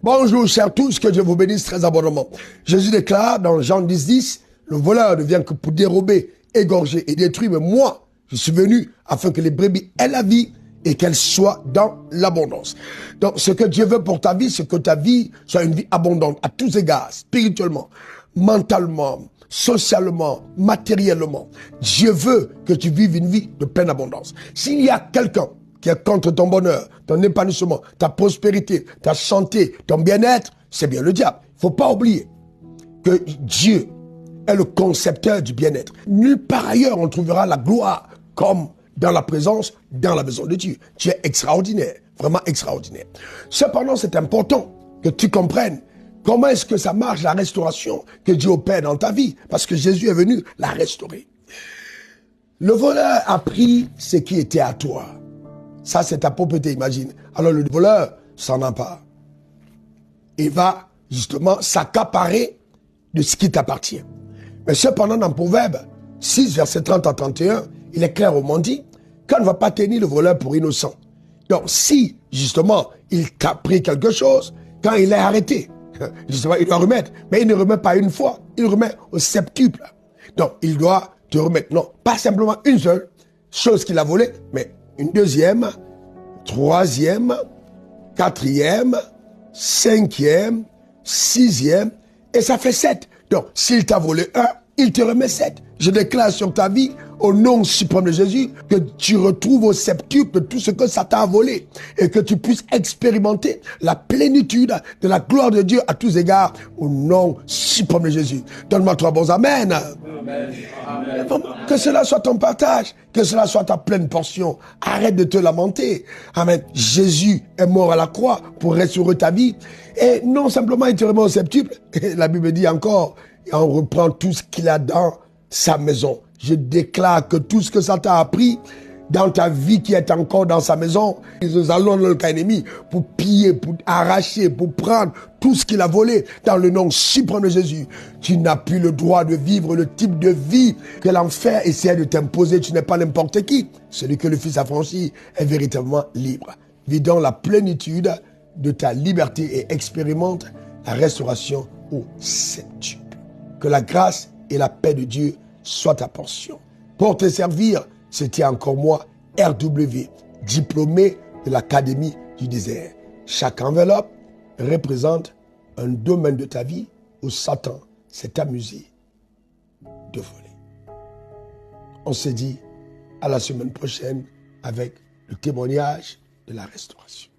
Bonjour chers tous, que Dieu vous bénisse très abondamment. Jésus déclare dans Jean 10, le voleur ne vient que pour dérober, égorger et détruire, mais moi, je suis venu afin que les brebis aient la vie et qu'elles soient dans l'abondance. Donc ce que Dieu veut pour ta vie, c'est que ta vie soit une vie abondante à tous égards, spirituellement, mentalement, socialement, matériellement. Dieu veut que tu vives une vie de pleine abondance. S'il y a quelqu'un qui est contre ton bonheur, ton épanouissement, ta prospérité, ta santé, ton bien-être, c'est bien le diable. Il ne faut pas oublier que Dieu est le concepteur du bien-être. Nulle part ailleurs on trouvera la gloire comme dans la présence, dans la maison de Dieu. Dieu est extraordinaire, vraiment extraordinaire. Cependant, c'est important que tu comprennes comment est-ce que ça marche, la restauration que Dieu opère dans ta vie, parce que Jésus est venu la restaurer. Le voleur a pris ce qui était à toi. Ça, c'est ta propriété, imagine. Alors le voleur s'en empare. Il va justement s'accaparer de ce qui t'appartient. Mais cependant, dans Proverbe 6, verset 30 à 31, il est clair au monde dit qu'on ne va pas tenir le voleur pour innocent. Donc, si, justement, il t'a pris quelque chose, quand il est arrêté, justement, il doit remettre. Mais il ne remet pas une fois, il remet au septuple. Donc, il doit te remettre, non, pas simplement une seule chose qu'il a volée, mais une deuxième, troisième, quatrième, cinquième, sixième, et ça fait 7. Donc, s'il t'a volé un, il te remet 7. Je déclare sur ta vie, au nom suprême de Jésus, que tu retrouves au septuple tout ce que ça t'a volé et que tu puisses expérimenter la plénitude de la gloire de Dieu à tous égards, au nom suprême de Jésus. Donne-moi 3 bons amen. Amen. Amen. Que cela soit ton partage, que cela soit ta pleine portion. Arrête de te lamenter. Amen. Jésus est mort à la croix pour restaurer ta vie. Et non simplement il te remet au septuple, la Bible dit encore, et on reprend tout ce qu'il a dans sa maison. Je déclare que tout ce que ça t'a appris dans ta vie qui est encore dans sa maison, nous allons dans le cas ennemi pour piller, pour arracher, pour prendre tout ce qu'il a volé dans le nom suprême de Jésus. Tu n'as plus le droit de vivre le type de vie que l'enfer essaie de t'imposer. Tu n'es pas n'importe qui. Celui que le Fils a franchi est véritablement libre. Vis dans la plénitude de ta liberté et expérimente la restauration au septuple. Que la grâce et la paix de Dieu soient ta portion. Pour te servir, c'était encore moi, RW, diplômé de l'Académie du désert. Chaque enveloppe représente un domaine de ta vie où Satan s'est amusé de voler. On se dit à la semaine prochaine avec le témoignage de la restauration.